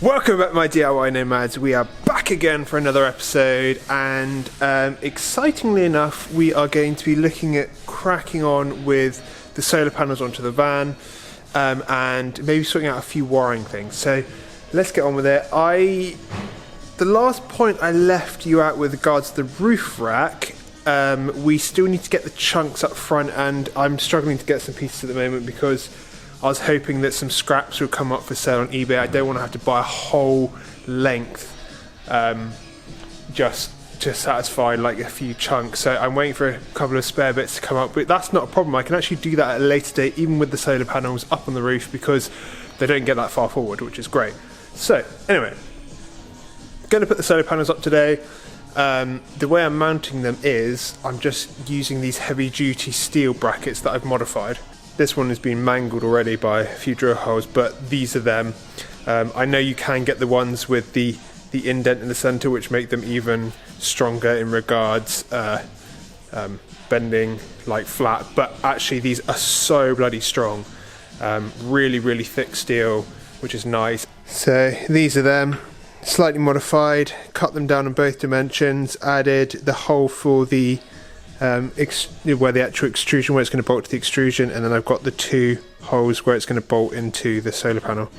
Welcome back, my DIY nomads. We are back again for another episode, and excitingly enough, we are going to be looking at cracking on with the solar panels onto the van, and maybe sorting out a few wiring things. So let's get on with it. The last point I left you out with regards to the roof rack, we still need to get the chunks up front, and I'm struggling to get some pieces at the moment because I was hoping that some scraps would come up for sale on eBay. I don't want to have to buy a whole length just to satisfy like a few chunks. So I'm waiting for a couple of spare bits to come up, but that's not a problem. I can actually do that at a later date, even with the solar panels up on the roof, because they don't get that far forward, which is great. So anyway, going to put the solar panels up today. The way I'm mounting them is I'm just using these heavy duty steel brackets that I've modified. This one has been mangled already by a few drill holes, but these are them. I know you can get the ones with the indent in the centre, which make them even stronger in regards bending like flat, but actually these are so bloody strong. Really thick steel, which is nice. So these are them, slightly modified, cut them down in both dimensions, added the hole for the where the actual extrusion, where it's going to bolt to the extrusion, and then I've got the two holes where it's going to bolt into the solar panel.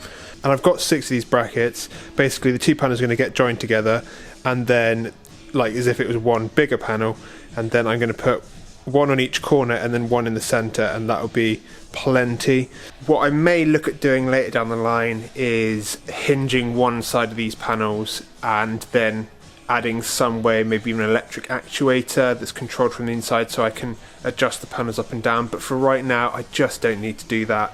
And I've got 6 of these brackets. Basically the two panels are going to get joined together, and then like as if it was one bigger panel, and then I'm going to put one on each corner and then one in the center, and that'll be plenty. What I may look at doing later down the line is hinging one side of these panels and then adding some way, maybe even an electric actuator that's controlled from the inside, so I can adjust the panels up and down. But for right now, I just don't need to do that.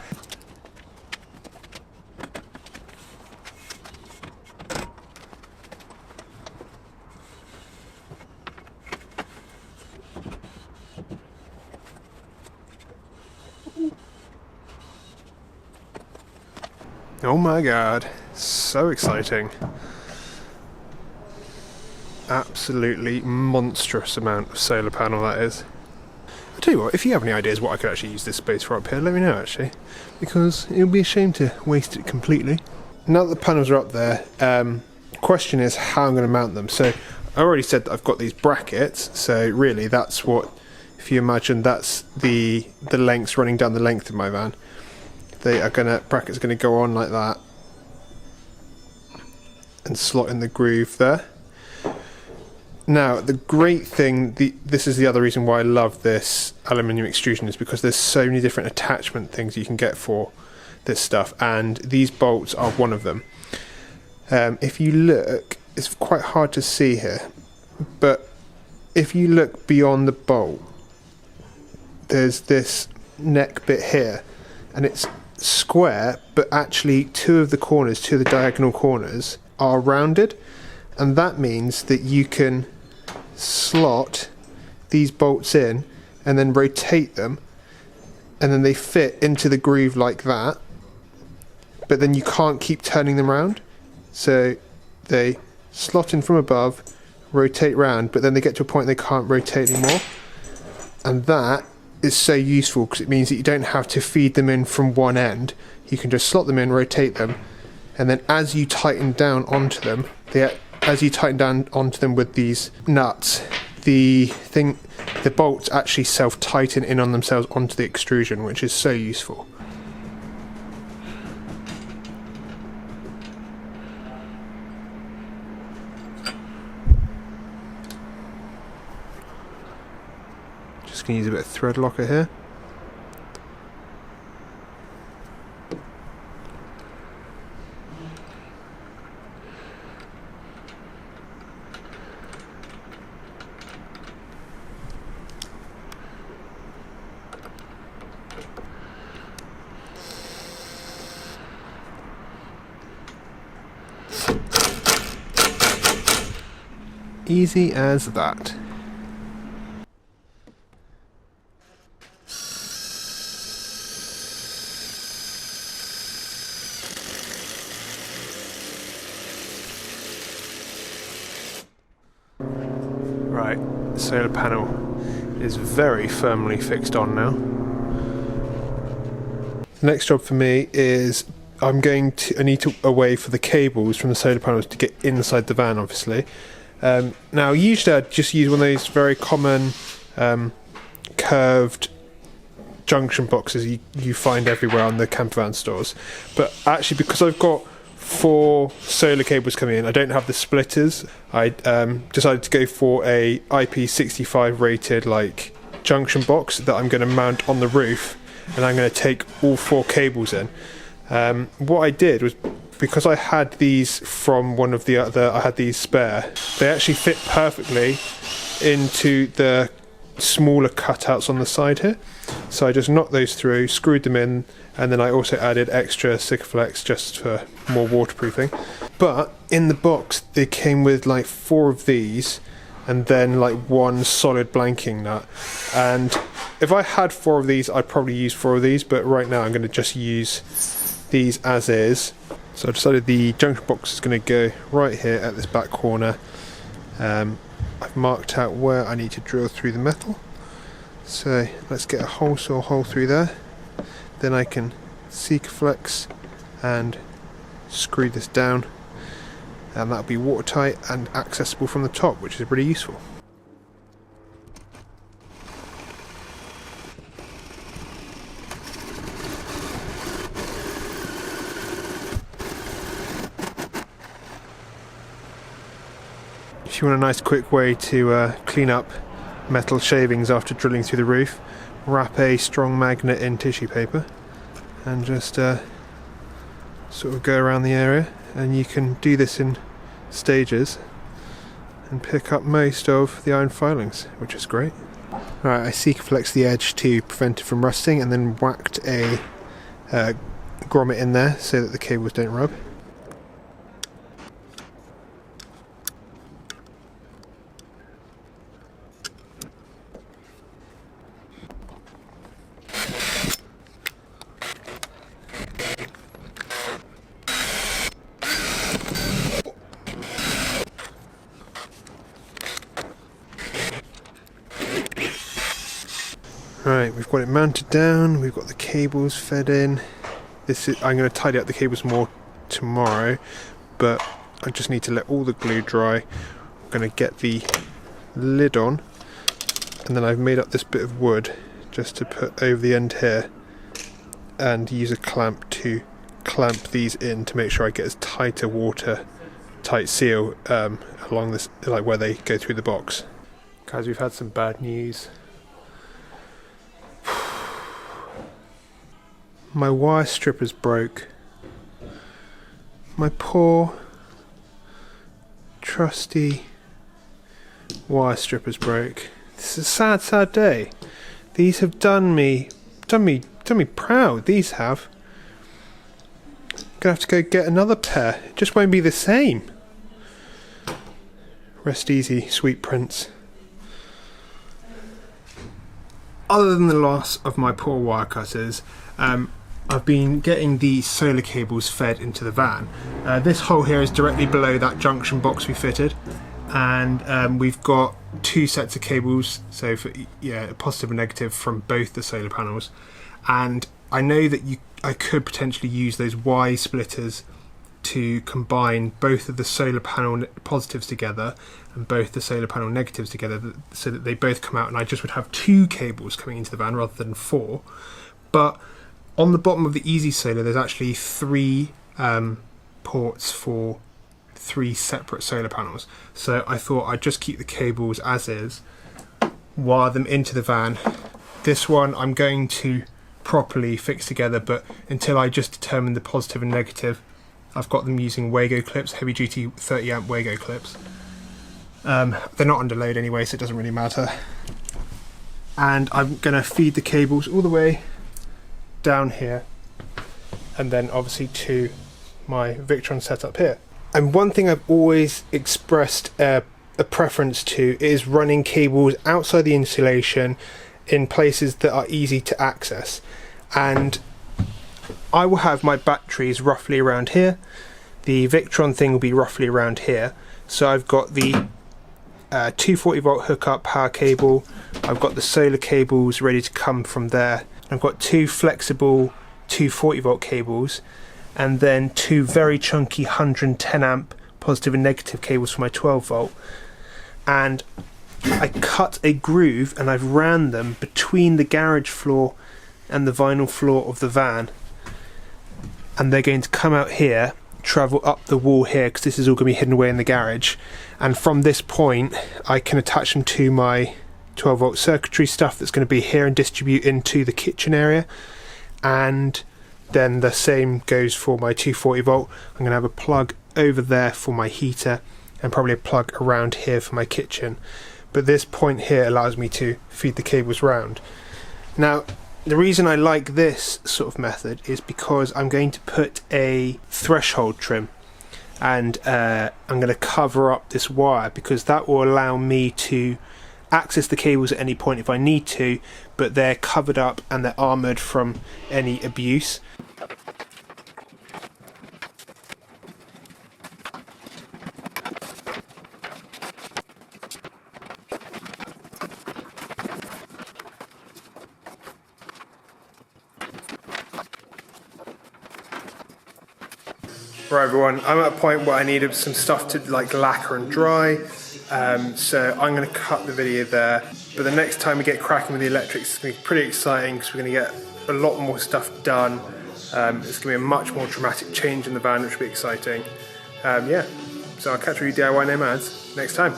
Oh my god, so exciting. Absolutely monstrous amount of solar panel that is. I'll tell you what, if you have any ideas what I could actually use this space for up here, let me know actually, because it would be a shame to waste it completely. Now that the panels are up there, question is how I'm going to mount them. So I already said that I've got these brackets, so really that's what, if you imagine that's the lengths running down the length of my van. Brackets are going to go on like that and slot in the groove there. Now the great thing, this is the other reason why I love this aluminium extrusion, is because there's so many different attachment things you can get for this stuff, and these bolts are one of them. If you look, it's quite hard to see here, but if you look beyond the bolt, there's this neck bit here, and it's square, but actually two of the diagonal corners are rounded, and that means that you can slot these bolts in and then rotate them, and then they fit into the groove like that, but then you can't keep turning them around, so they slot in from above, rotate round, but then they get to a point they can't rotate anymore. And that is so useful because it means that you don't have to feed them in from one end. You can just slot them in, rotate them, and then as you tighten down onto them, with these nuts, the bolts actually self-tighten in on themselves onto the extrusion, which is so useful. Just going to use a bit of thread locker here. Easy as that. Right, the solar panel is very firmly fixed on now. The next job for me is I need to away for the cables from the solar panels to get inside the van, obviously. Now usually I'd just use one of those very common curved junction boxes you find everywhere on the camper van stores, but actually because I've got 4 solar cables coming in, I don't have the splitters. I decided to go for a IP65 rated like junction box that I'm going to mount on the roof, and I'm going to take all 4 cables in. What I did was, because I had these from one of the other, I had these spare, they actually fit perfectly into the smaller cutouts on the side here. So I just knocked those through, screwed them in, and then I also added extra Sikaflex just for more waterproofing. But in the box they came with like 4 of these and then like 1 solid blanking nut, and if I had 4 of these I'd probably use 4 of these, but right now I'm going to just use these as is. So I decided the junction box is going to go right here at this back corner. I've marked out where I need to drill through the metal, so let's get a hole saw hole through there, then I can Sikaflex and screw this down, and that'll be watertight and accessible from the top, which is really useful. If you want a nice quick way to clean up metal shavings after drilling through the roof, wrap a strong magnet in tissue paper and just sort of go around the area, and you can do this in stages and pick up most of the iron filings, which is great. Alright, I Sikaflexed the edge to prevent it from rusting, and then whacked a grommet in there so that the cables don't rub. Right, we've got it mounted down, we've got the cables fed in. I'm going to tidy up the cables more tomorrow, but I just need to let all the glue dry. I'm going to get the lid on, and then I've made up this bit of wood just to put over the end here, and use a clamp to clamp these in to make sure I get as tight a watertight seal along this, like where they go through the box. Guys, we've had some bad news. My wire strippers broke. My poor, trusty wire strippers broke. This is a sad, sad day. These have done me proud. These have. Gonna have to go get another pair. It just won't be the same. Rest easy, sweet prince. Other than the loss of my poor wire cutters, I've been getting the solar cables fed into the van. This hole here is directly below that junction box we fitted, and we've got 2 sets of cables, so for a positive and negative from both the solar panels. And I know that I could potentially use those Y splitters to combine both of the solar panel positives together and both the solar panel negatives together, so that they both come out and I just would have 2 cables coming into the van rather than 4. But on the bottom of the Easy Solar there's actually 3 ports for 3 separate solar panels, so I thought I'd just keep the cables as is, wire them into the van. This one I'm going to properly fix together, but until I just determine the positive and negative, I've got them using Wago clips, heavy duty 30 amp Wago clips. They're not under load anyway, so it doesn't really matter. And I'm going to feed the cables all the way down here, and then obviously to my Victron setup here. And one thing I've always expressed a preference to is running cables outside the insulation in places that are easy to access. And I will have my batteries roughly around here, the Victron thing will be roughly around here. So I've got the 240 volt hookup power cable, I've got the solar cables ready to come from there, I've got 2 flexible 240 volt cables, and then 2 very chunky 110 amp positive and negative cables for my 12 volt. And I cut a groove and I've ran them between the garage floor and the vinyl floor of the van, and they're going to come out here, travel up the wall here, because this is all going to be hidden away in the garage, and from this point I can attach them to my 12 volt circuitry stuff that's going to be here and distribute into the kitchen area. And then the same goes for my 240 volt. I'm going to have a plug over there for my heater and probably a plug around here for my kitchen, but this point here allows me to feed the cables round. Now the reason I like this sort of method is because I'm going to put a threshold trim, and I'm going to cover up this wire, because that will allow me to access the cables at any point if I need to, but they're covered up and they're armoured from any abuse. Right everyone, I'm at a point where I needed some stuff to like lacquer and dry, so I'm going to cut the video there. But the next time we get cracking with the electrics, it's going to be pretty exciting, because we're going to get a lot more stuff done. It's going to be a much more dramatic change in the van, which will be exciting. Yeah, so I'll catch you DIY Nomads next time.